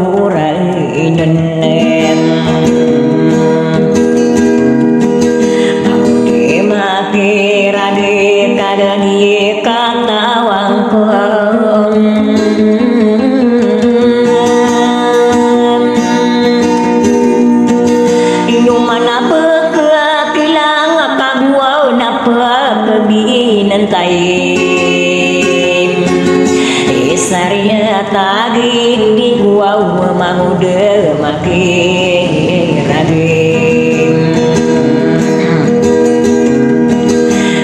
ura nhân mau de makira de kadani katawang inuman apa kekilang kagua napa kebinan tay Saria tagih di gua mau de makin ragim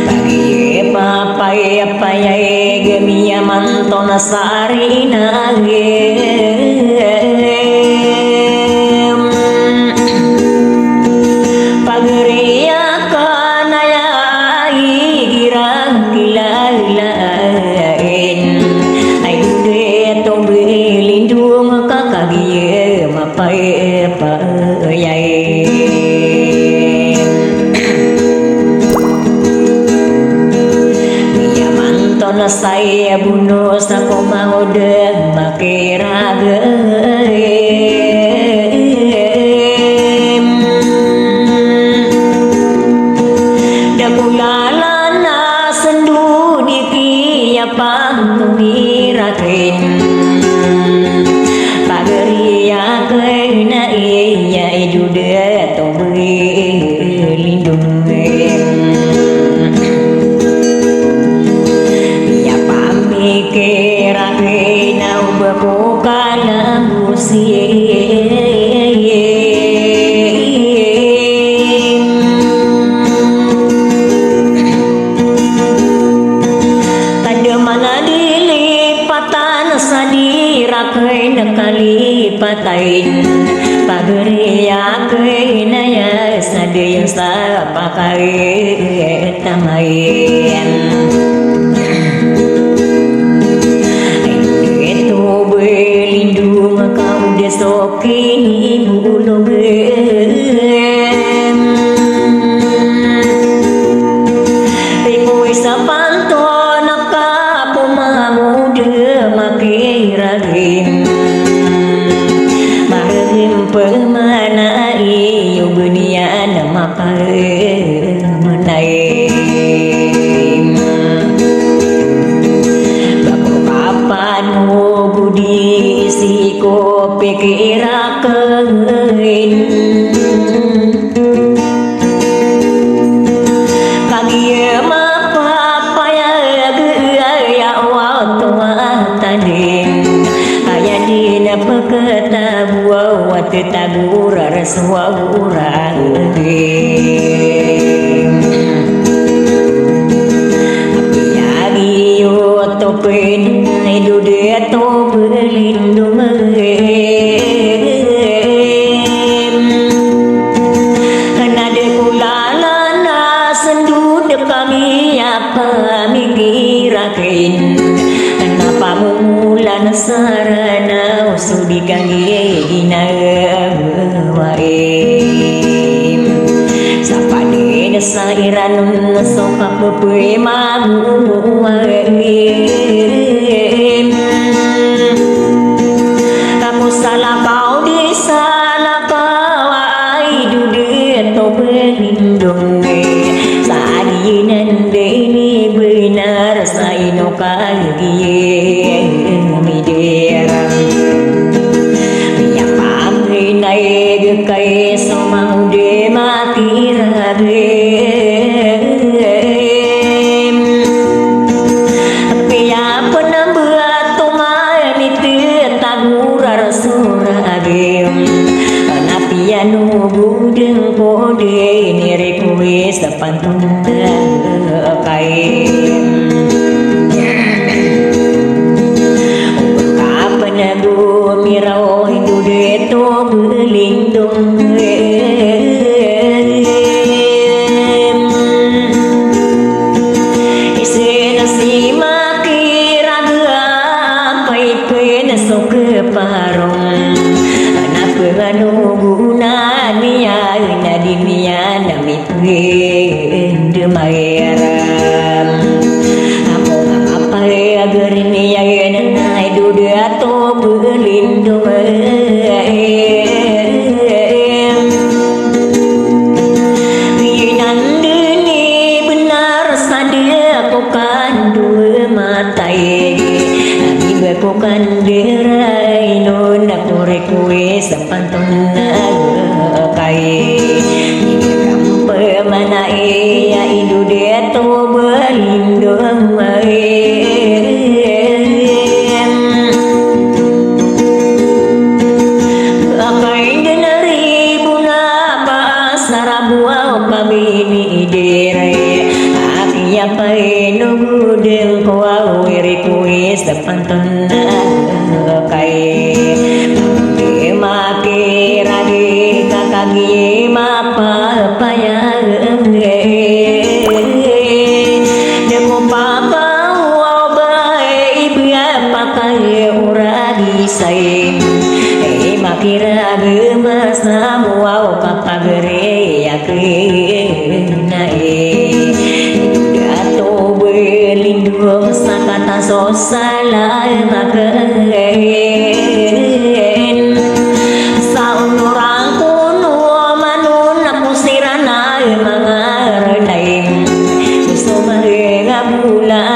bagi papai papai gemia manton sari nagim pageria kanaya girang kilalain lindung kakak dia mapai payai dia manton saya bunuh sako mau deh makiraga dakulalana sendu dikia pangtumirakin Pageria kena iya itu dia tombol lindung ya pamikir kena ubakukan patain pageria kena ya sadaya sapakai tamain itu belindung kau desokini bulu Pekoi sapanto nakapo mamuda makiragim Pemana iyo benia nama pemenai Bako papan budi siko pikirakeun kagia mapapaya gaya waktu tanding aya dina peketa buah wate tabura reswahura Api yo topen hidu dia to berlindung Nade kulalana sendu de kami apa mikirakin Kenapa mulan sarana usudi gina waim Sapade sairanun soka pepe mamu waim Kamu salah kau disalah kau ai dude to berlindung Sadinan ini benar saino kali midera Biya pamrinay kay somang de matirabe Kaya penambuat tumayan itu tagurar surabim Napianu budeng kode nirikui sepantun kain Nabu mirau hidu deto berlindung Isi nasi makiraga pai pena sok parong Anak penganu guna niya nadimia namit demaeram Amo apa agar niya nanai duda to berlindung sepantun kai kampe mana ya idu dia tu berlindung akai denari buna pas narabuau pabini dire akia pai nunggu del kau wiri kuis sepantun kai maki ragi kakagi mapa payang demo papa wabai bia pakai uragi sai maki ragi mas namu papa gere ya kenai gato berlindung sakata sosala makai mga renay gusto mahinga bulan